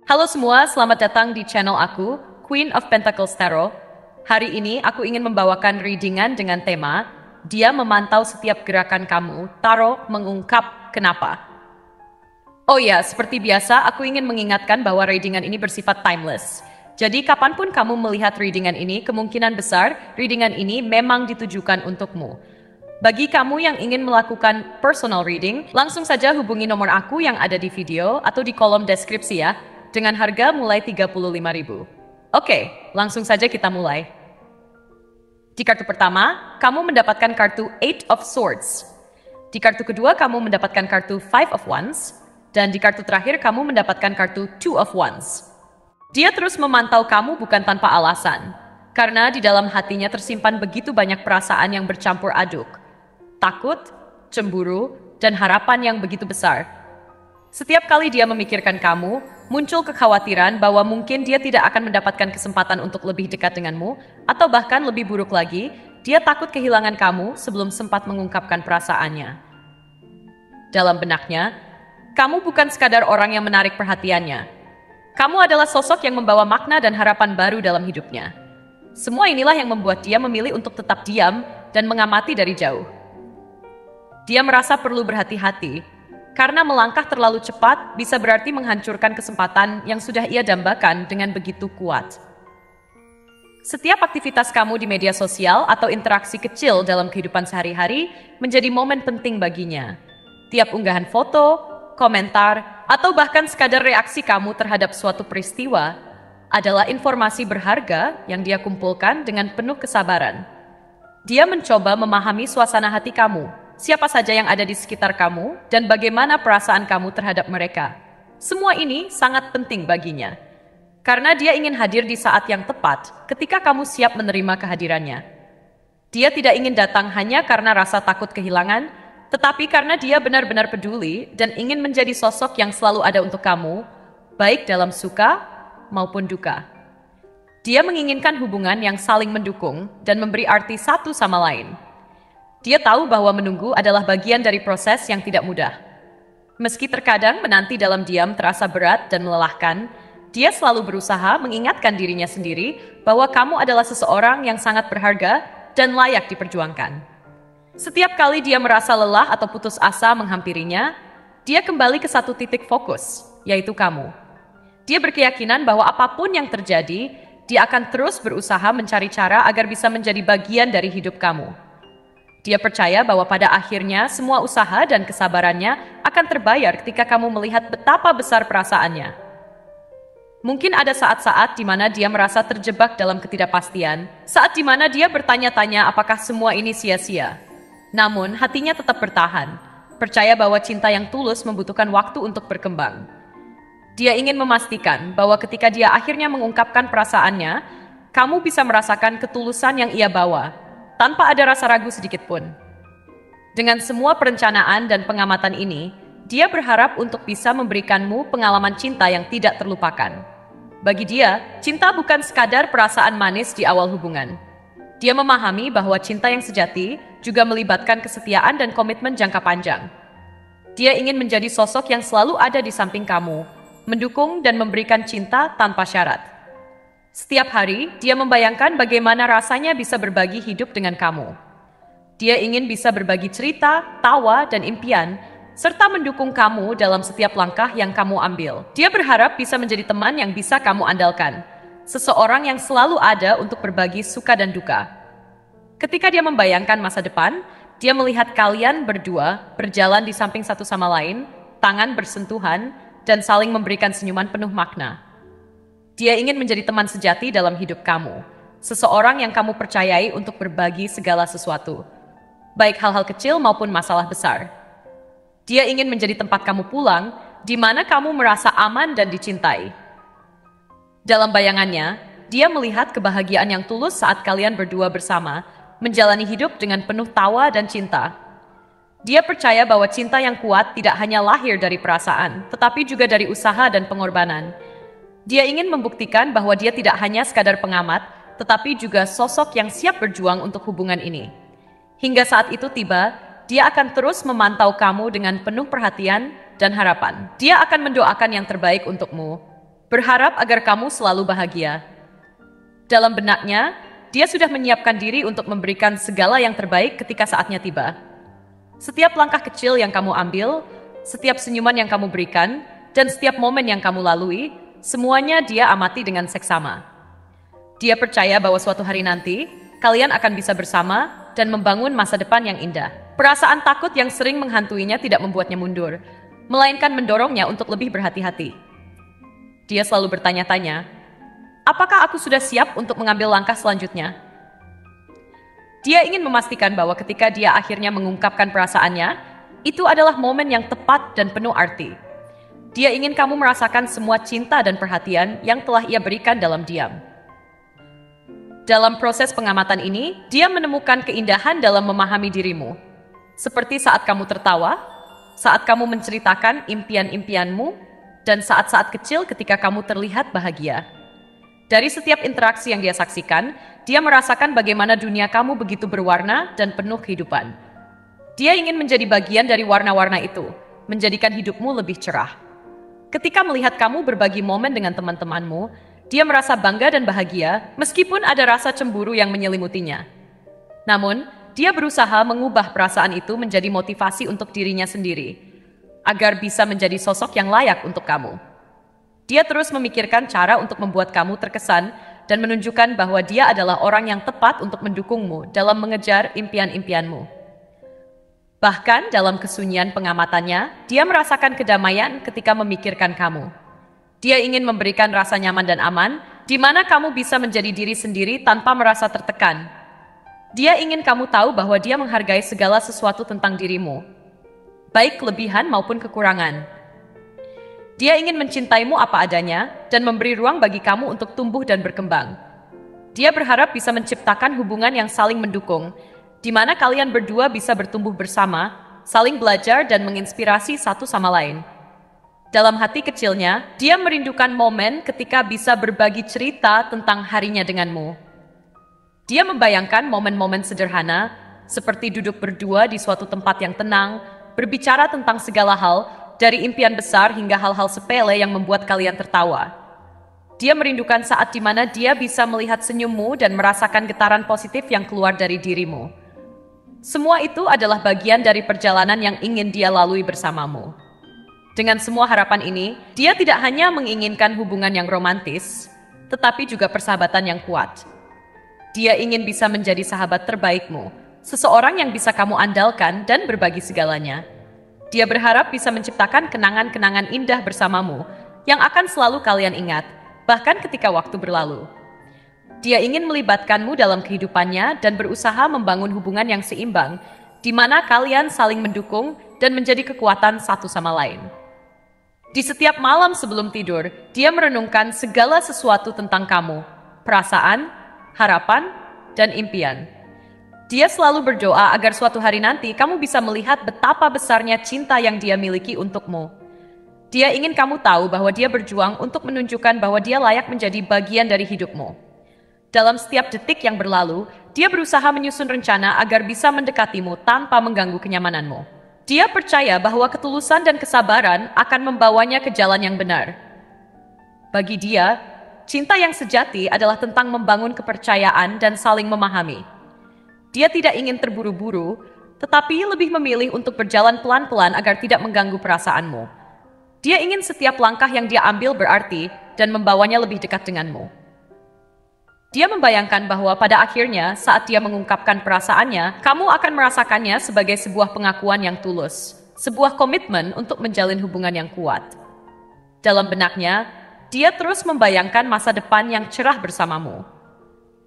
Halo semua, selamat datang di channel aku, Queen of Pentacles Tarot. Hari ini aku ingin membawakan readingan dengan tema, Dia memantau setiap gerakan kamu, Tarot mengungkap kenapa. Oh ya, seperti biasa, aku ingin mengingatkan bahwa readingan ini bersifat timeless. Jadi kapanpun kamu melihat readingan ini, kemungkinan besar readingan ini memang ditujukan untukmu. Bagi kamu yang ingin melakukan personal reading, langsung saja hubungi nomor aku yang ada di video atau di kolom deskripsi ya, dengan harga mulai 35.000. Oke, langsung saja kita mulai. Di kartu pertama, kamu mendapatkan kartu Eight of Swords. Di kartu kedua, kamu mendapatkan kartu Five of Wands. Dan di kartu terakhir, kamu mendapatkan kartu Two of Wands. Dia terus memantau kamu bukan tanpa alasan, karena di dalam hatinya tersimpan begitu banyak perasaan yang bercampur aduk. Takut, cemburu, dan harapan yang begitu besar. Setiap kali dia memikirkan kamu, muncul kekhawatiran bahwa mungkin dia tidak akan mendapatkan kesempatan untuk lebih dekat denganmu, atau bahkan lebih buruk lagi, dia takut kehilangan kamu sebelum sempat mengungkapkan perasaannya. Dalam benaknya, kamu bukan sekadar orang yang menarik perhatiannya. Kamu adalah sosok yang membawa makna dan harapan baru dalam hidupnya. Semua inilah yang membuat dia memilih untuk tetap diam dan mengamati dari jauh. Dia merasa perlu berhati-hati, karena melangkah terlalu cepat bisa berarti menghancurkan kesempatan yang sudah ia dambakan dengan begitu kuat. Setiap aktivitas kamu di media sosial atau interaksi kecil dalam kehidupan sehari-hari menjadi momen penting baginya. Tiap unggahan foto, komentar, atau bahkan sekadar reaksi kamu terhadap suatu peristiwa adalah informasi berharga yang dia kumpulkan dengan penuh kesabaran. Dia mencoba memahami suasana hati kamu, siapa saja yang ada di sekitar kamu, dan bagaimana perasaan kamu terhadap mereka. Semua ini sangat penting baginya, karena dia ingin hadir di saat yang tepat ketika kamu siap menerima kehadirannya. Dia tidak ingin datang hanya karena rasa takut kehilangan, tetapi karena dia benar-benar peduli dan ingin menjadi sosok yang selalu ada untuk kamu, baik dalam suka maupun duka. Dia menginginkan hubungan yang saling mendukung dan memberi arti satu sama lain. Dia tahu bahwa menunggu adalah bagian dari proses yang tidak mudah. Meski terkadang menanti dalam diam terasa berat dan melelahkan, dia selalu berusaha mengingatkan dirinya sendiri bahwa kamu adalah seseorang yang sangat berharga dan layak diperjuangkan. Setiap kali dia merasa lelah atau putus asa menghampirinya, dia kembali ke satu titik fokus, yaitu kamu. Dia berkeyakinan bahwa apapun yang terjadi, dia akan terus berusaha mencari cara agar bisa menjadi bagian dari hidup kamu. Dia percaya bahwa pada akhirnya semua usaha dan kesabarannya akan terbayar ketika kamu melihat betapa besar perasaannya. Mungkin ada saat-saat di mana dia merasa terjebak dalam ketidakpastian, saat di mana dia bertanya-tanya apakah semua ini sia-sia. Namun, hatinya tetap bertahan, percaya bahwa cinta yang tulus membutuhkan waktu untuk berkembang. Dia ingin memastikan bahwa ketika dia akhirnya mengungkapkan perasaannya, kamu bisa merasakan ketulusan yang ia bawa, tanpa ada rasa ragu sedikit pun. Dengan semua perencanaan dan pengamatan ini, dia berharap untuk bisa memberikanmu pengalaman cinta yang tidak terlupakan. Bagi dia, cinta bukan sekadar perasaan manis di awal hubungan. Dia memahami bahwa cinta yang sejati juga melibatkan kesetiaan dan komitmen jangka panjang. Dia ingin menjadi sosok yang selalu ada di samping kamu, mendukung dan memberikan cinta tanpa syarat. Setiap hari, dia membayangkan bagaimana rasanya bisa berbagi hidup dengan kamu. Dia ingin bisa berbagi cerita, tawa, dan impian, serta mendukung kamu dalam setiap langkah yang kamu ambil. Dia berharap bisa menjadi teman yang bisa kamu andalkan, seseorang yang selalu ada untuk berbagi suka dan duka. Ketika dia membayangkan masa depan, dia melihat kalian berdua berjalan di samping satu sama lain, tangan bersentuhan, dan saling memberikan senyuman penuh makna. Dia ingin menjadi teman sejati dalam hidup kamu, seseorang yang kamu percayai untuk berbagi segala sesuatu, baik hal-hal kecil maupun masalah besar. Dia ingin menjadi tempat kamu pulang, di mana kamu merasa aman dan dicintai. Dalam bayangannya, dia melihat kebahagiaan yang tulus saat kalian berdua bersama, menjalani hidup dengan penuh tawa dan cinta. Dia percaya bahwa cinta yang kuat tidak hanya lahir dari perasaan, tetapi juga dari usaha dan pengorbanan. Dia ingin membuktikan bahwa dia tidak hanya sekadar pengamat, tetapi juga sosok yang siap berjuang untuk hubungan ini. Hingga saat itu tiba, dia akan terus memantau kamu dengan penuh perhatian dan harapan. Dia akan mendoakan yang terbaik untukmu. berharap agar kamu selalu bahagia. Dalam benaknya, dia sudah menyiapkan diri untuk memberikan segala yang terbaik ketika saatnya tiba. Setiap langkah kecil yang kamu ambil, setiap senyuman yang kamu berikan, dan setiap momen yang kamu lalui, semuanya dia amati dengan seksama. Dia percaya bahwa suatu hari nanti, kalian akan bisa bersama dan membangun masa depan yang indah. Perasaan takut yang sering menghantuinya tidak membuatnya mundur, melainkan mendorongnya untuk lebih berhati-hati. Dia selalu bertanya-tanya, apakah aku sudah siap untuk mengambil langkah selanjutnya? Dia ingin memastikan bahwa ketika dia akhirnya mengungkapkan perasaannya, itu adalah momen yang tepat dan penuh arti. Dia ingin kamu merasakan semua cinta dan perhatian yang telah ia berikan dalam diam. Dalam proses pengamatan ini, dia menemukan keindahan dalam memahami dirimu. Seperti saat kamu tertawa, saat kamu menceritakan impian-impianmu, dan saat-saat kecil ketika kamu terlihat bahagia. Dari setiap interaksi yang dia saksikan, dia merasakan bagaimana dunia kamu begitu berwarna dan penuh kehidupan. Dia ingin menjadi bagian dari warna-warna itu, menjadikan hidupmu lebih cerah. Ketika melihat kamu berbagi momen dengan teman-temanmu, dia merasa bangga dan bahagia meskipun ada rasa cemburu yang menyelimutinya. Namun, dia berusaha mengubah perasaan itu menjadi motivasi untuk dirinya sendiri, agar bisa menjadi sosok yang layak untuk kamu. Dia terus memikirkan cara untuk membuat kamu terkesan dan menunjukkan bahwa dia adalah orang yang tepat untuk mendukungmu dalam mengejar impian-impianmu. Bahkan dalam kesunyian pengamatannya, dia merasakan kedamaian ketika memikirkan kamu. Dia ingin memberikan rasa nyaman dan aman, di mana kamu bisa menjadi diri sendiri tanpa merasa tertekan. Dia ingin kamu tahu bahwa dia menghargai segala sesuatu tentang dirimu, baik kelebihan maupun kekurangan. Dia ingin mencintaimu apa adanya dan memberi ruang bagi kamu untuk tumbuh dan berkembang. Dia berharap bisa menciptakan hubungan yang saling mendukung, di mana kalian berdua bisa bertumbuh bersama, saling belajar dan menginspirasi satu sama lain. Dalam hati kecilnya, dia merindukan momen ketika bisa berbagi cerita tentang harinya denganmu. Dia membayangkan momen-momen sederhana, seperti duduk berdua di suatu tempat yang tenang, berbicara tentang segala hal, dari impian besar hingga hal-hal sepele yang membuat kalian tertawa. Dia merindukan saat di mana dia bisa melihat senyummu dan merasakan getaran positif yang keluar dari dirimu. Semua itu adalah bagian dari perjalanan yang ingin dia lalui bersamamu. Dengan semua harapan ini, dia tidak hanya menginginkan hubungan yang romantis, tetapi juga persahabatan yang kuat. Dia ingin bisa menjadi sahabat terbaikmu, seseorang yang bisa kamu andalkan dan berbagi segalanya. Dia berharap bisa menciptakan kenangan-kenangan indah bersamamu yang akan selalu kalian ingat, bahkan ketika waktu berlalu. Dia ingin melibatkanmu dalam kehidupannya dan berusaha membangun hubungan yang seimbang, di mana kalian saling mendukung dan menjadi kekuatan satu sama lain. Di setiap malam sebelum tidur, dia merenungkan segala sesuatu tentang kamu, perasaan, harapan, dan impian. Dia selalu berdoa agar suatu hari nanti kamu bisa melihat betapa besarnya cinta yang dia miliki untukmu. Dia ingin kamu tahu bahwa dia berjuang untuk menunjukkan bahwa dia layak menjadi bagian dari hidupmu. Dalam setiap detik yang berlalu, dia berusaha menyusun rencana agar bisa mendekatimu tanpa mengganggu kenyamananmu. Dia percaya bahwa ketulusan dan kesabaran akan membawanya ke jalan yang benar. Bagi dia, cinta yang sejati adalah tentang membangun kepercayaan dan saling memahami. Dia tidak ingin terburu-buru, tetapi lebih memilih untuk berjalan pelan-pelan agar tidak mengganggu perasaanmu. Dia ingin setiap langkah yang dia ambil berarti dan membawanya lebih dekat denganmu. Dia membayangkan bahwa pada akhirnya saat dia mengungkapkan perasaannya, kamu akan merasakannya sebagai sebuah pengakuan yang tulus, sebuah komitmen untuk menjalin hubungan yang kuat. Dalam benaknya, dia terus membayangkan masa depan yang cerah bersamamu.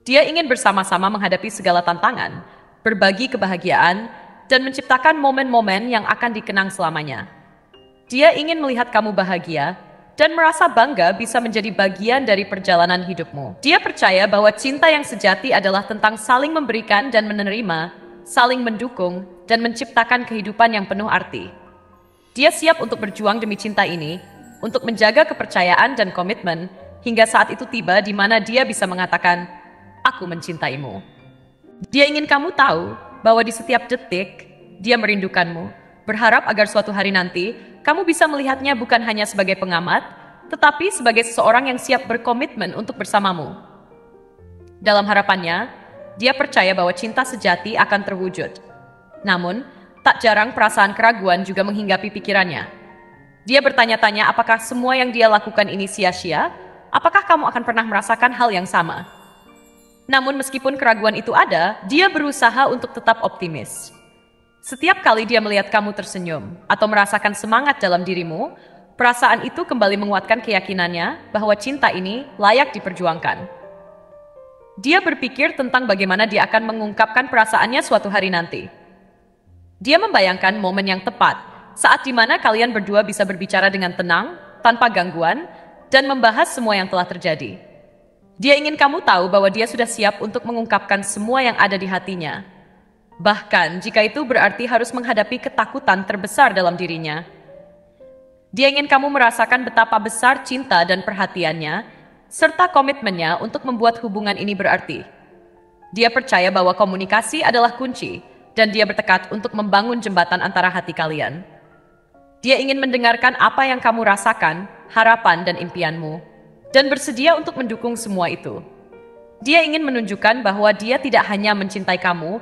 Dia ingin bersama-sama menghadapi segala tantangan, berbagi kebahagiaan, dan menciptakan momen-momen yang akan dikenang selamanya. Dia ingin melihat kamu bahagia, dan merasa bangga bisa menjadi bagian dari perjalanan hidupmu. Dia percaya bahwa cinta yang sejati adalah tentang saling memberikan dan menerima, saling mendukung, dan menciptakan kehidupan yang penuh arti. Dia siap untuk berjuang demi cinta ini, untuk menjaga kepercayaan dan komitmen, hingga saat itu tiba di mana dia bisa mengatakan, "Aku mencintaimu." Dia ingin kamu tahu bahwa di setiap detik, dia merindukanmu, berharap agar suatu hari nanti, kamu bisa melihatnya bukan hanya sebagai pengamat, tetapi sebagai seseorang yang siap berkomitmen untuk bersamamu. Dalam harapannya, dia percaya bahwa cinta sejati akan terwujud. Namun, tak jarang perasaan keraguan juga menghinggapi pikirannya. Dia bertanya-tanya apakah semua yang dia lakukan ini sia-sia, apakah kamu akan pernah merasakan hal yang sama? Namun meskipun keraguan itu ada, dia berusaha untuk tetap optimis. Setiap kali dia melihat kamu tersenyum atau merasakan semangat dalam dirimu, perasaan itu kembali menguatkan keyakinannya bahwa cinta ini layak diperjuangkan. Dia berpikir tentang bagaimana dia akan mengungkapkan perasaannya suatu hari nanti. Dia membayangkan momen yang tepat, saat dimana kalian berdua bisa berbicara dengan tenang, tanpa gangguan, dan membahas semua yang telah terjadi. Dia ingin kamu tahu bahwa dia sudah siap untuk mengungkapkan semua yang ada di hatinya. Bahkan jika itu berarti harus menghadapi ketakutan terbesar dalam dirinya. Dia ingin kamu merasakan betapa besar cinta dan perhatiannya, serta komitmennya untuk membuat hubungan ini berarti. Dia percaya bahwa komunikasi adalah kunci, dan dia bertekad untuk membangun jembatan antara hati kalian. Dia ingin mendengarkan apa yang kamu rasakan, harapan dan impianmu, dan bersedia untuk mendukung semua itu. Dia ingin menunjukkan bahwa dia tidak hanya mencintai kamu,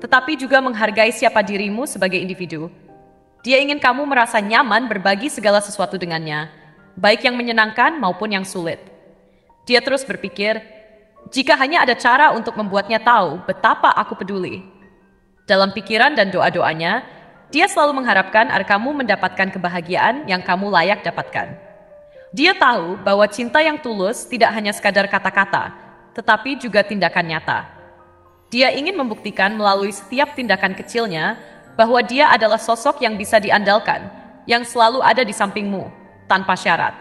tetapi juga menghargai siapa dirimu sebagai individu. Dia ingin kamu merasa nyaman berbagi segala sesuatu dengannya, baik yang menyenangkan maupun yang sulit. Dia terus berpikir, jika hanya ada cara untuk membuatnya tahu betapa aku peduli. Dalam pikiran dan doa-doanya, dia selalu mengharapkan agar kamu mendapatkan kebahagiaan yang kamu layak dapatkan. Dia tahu bahwa cinta yang tulus tidak hanya sekadar kata-kata, tetapi juga tindakan nyata. Dia ingin membuktikan melalui setiap tindakan kecilnya bahwa dia adalah sosok yang bisa diandalkan, yang selalu ada di sampingmu, tanpa syarat.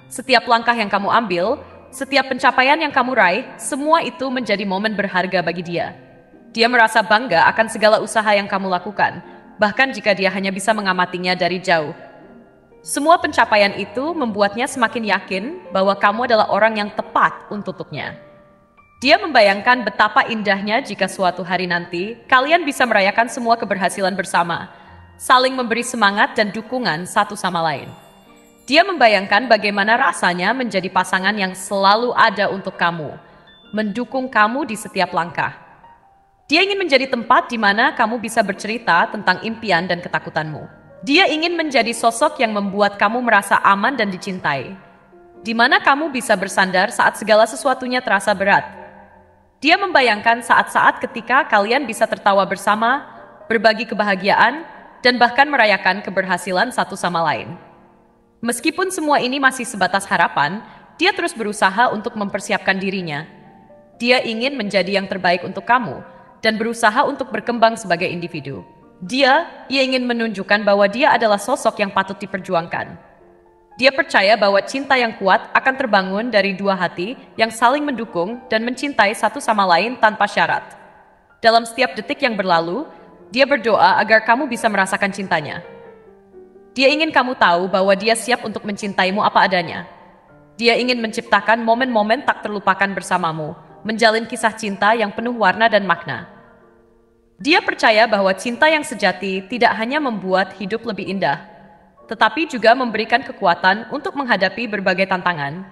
Setiap langkah yang kamu ambil, setiap pencapaian yang kamu raih, semua itu menjadi momen berharga bagi dia. Dia merasa bangga akan segala usaha yang kamu lakukan, bahkan jika dia hanya bisa mengamatinya dari jauh. Semua pencapaian itu membuatnya semakin yakin bahwa kamu adalah orang yang tepat untuknya. Dia membayangkan betapa indahnya jika suatu hari nanti kalian bisa merayakan semua keberhasilan bersama, saling memberi semangat dan dukungan satu sama lain. Dia membayangkan bagaimana rasanya menjadi pasangan yang selalu ada untuk kamu, mendukung kamu di setiap langkah. Dia ingin menjadi tempat di mana kamu bisa bercerita tentang impian dan ketakutanmu. Dia ingin menjadi sosok yang membuat kamu merasa aman dan dicintai, di mana kamu bisa bersandar saat segala sesuatunya terasa berat. Dia membayangkan saat-saat ketika kalian bisa tertawa bersama, berbagi kebahagiaan, dan bahkan merayakan keberhasilan satu sama lain. Meskipun semua ini masih sebatas harapan, dia terus berusaha untuk mempersiapkan dirinya. Dia ingin menjadi yang terbaik untuk kamu, dan berusaha untuk berkembang sebagai individu. Dia ingin menunjukkan bahwa dia adalah sosok yang patut diperjuangkan. Dia percaya bahwa cinta yang kuat akan terbangun dari dua hati yang saling mendukung dan mencintai satu sama lain tanpa syarat. Dalam setiap detik yang berlalu, dia berdoa agar kamu bisa merasakan cintanya. Dia ingin kamu tahu bahwa dia siap untuk mencintaimu apa adanya. Dia ingin menciptakan momen-momen tak terlupakan bersamamu, menjalin kisah cinta yang penuh warna dan makna. Dia percaya bahwa cinta yang sejati tidak hanya membuat hidup lebih indah, tetapi juga memberikan kekuatan untuk menghadapi berbagai tantangan.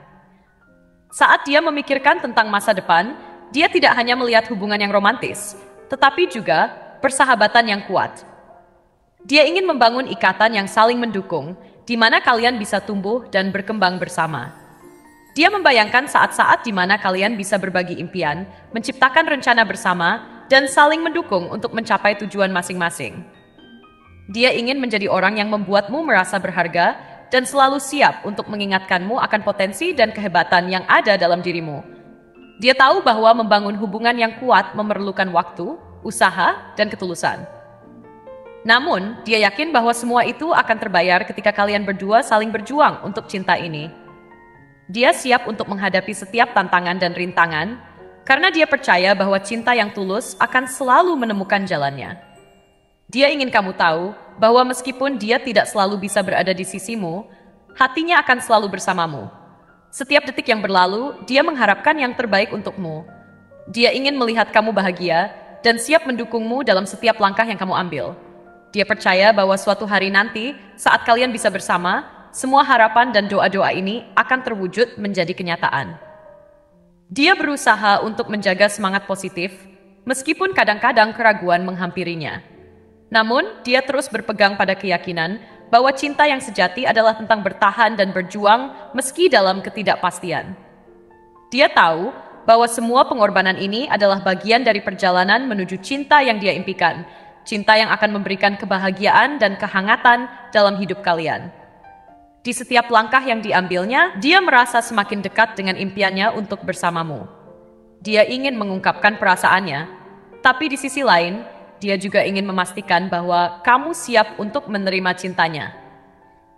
Saat dia memikirkan tentang masa depan, dia tidak hanya melihat hubungan yang romantis, tetapi juga persahabatan yang kuat. Dia ingin membangun ikatan yang saling mendukung, di mana kalian bisa tumbuh dan berkembang bersama. Dia membayangkan saat-saat di mana kalian bisa berbagi impian, menciptakan rencana bersama, dan saling mendukung untuk mencapai tujuan masing-masing. Dia ingin menjadi orang yang membuatmu merasa berharga dan selalu siap untuk mengingatkanmu akan potensi dan kehebatan yang ada dalam dirimu. Dia tahu bahwa membangun hubungan yang kuat memerlukan waktu, usaha, dan ketulusan. Namun, dia yakin bahwa semua itu akan terbayar ketika kalian berdua saling berjuang untuk cinta ini. Dia siap untuk menghadapi setiap tantangan dan rintangan, karena dia percaya bahwa cinta yang tulus akan selalu menemukan jalannya. Dia ingin kamu tahu bahwa meskipun dia tidak selalu bisa berada di sisimu, hatinya akan selalu bersamamu. Setiap detik yang berlalu, dia mengharapkan yang terbaik untukmu. Dia ingin melihat kamu bahagia dan siap mendukungmu dalam setiap langkah yang kamu ambil. Dia percaya bahwa suatu hari nanti, saat kalian bisa bersama, semua harapan dan doa-doa ini akan terwujud menjadi kenyataan. Dia berusaha untuk menjaga semangat positif, meskipun kadang-kadang keraguan menghampirinya. Namun, dia terus berpegang pada keyakinan bahwa cinta yang sejati adalah tentang bertahan dan berjuang meski dalam ketidakpastian. Dia tahu bahwa semua pengorbanan ini adalah bagian dari perjalanan menuju cinta yang dia impikan, cinta yang akan memberikan kebahagiaan dan kehangatan dalam hidup kalian. Di setiap langkah yang diambilnya, dia merasa semakin dekat dengan impiannya untuk bersamamu. Dia ingin mengungkapkan perasaannya, tapi di sisi lain, dia juga ingin memastikan bahwa kamu siap untuk menerima cintanya.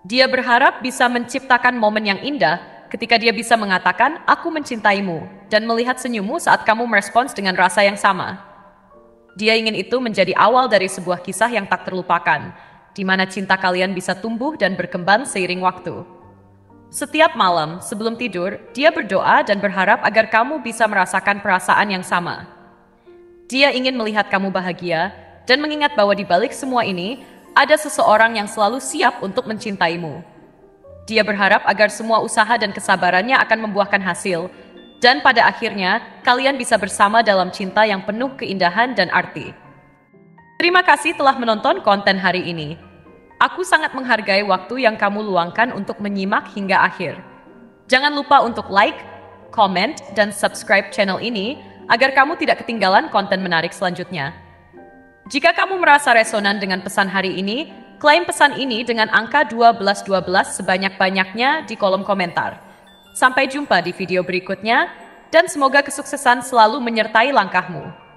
Dia berharap bisa menciptakan momen yang indah ketika dia bisa mengatakan, "Aku mencintaimu," dan melihat senyummu saat kamu merespons dengan rasa yang sama. Dia ingin itu menjadi awal dari sebuah kisah yang tak terlupakan, di mana cinta kalian bisa tumbuh dan berkembang seiring waktu. Setiap malam sebelum tidur, dia berdoa dan berharap agar kamu bisa merasakan perasaan yang sama. Dia ingin melihat kamu bahagia dan mengingat bahwa di balik semua ini, ada seseorang yang selalu siap untuk mencintaimu. Dia berharap agar semua usaha dan kesabarannya akan membuahkan hasil, dan pada akhirnya, kalian bisa bersama dalam cinta yang penuh keindahan dan arti. Terima kasih telah menonton konten hari ini. Aku sangat menghargai waktu yang kamu luangkan untuk menyimak hingga akhir. Jangan lupa untuk like, comment, dan subscribe channel ini agar kamu tidak ketinggalan konten menarik selanjutnya. Jika kamu merasa resonan dengan pesan hari ini, klaim pesan ini dengan angka 1212 sebanyak-banyaknya di kolom komentar. Sampai jumpa di video berikutnya, dan semoga kesuksesan selalu menyertai langkahmu.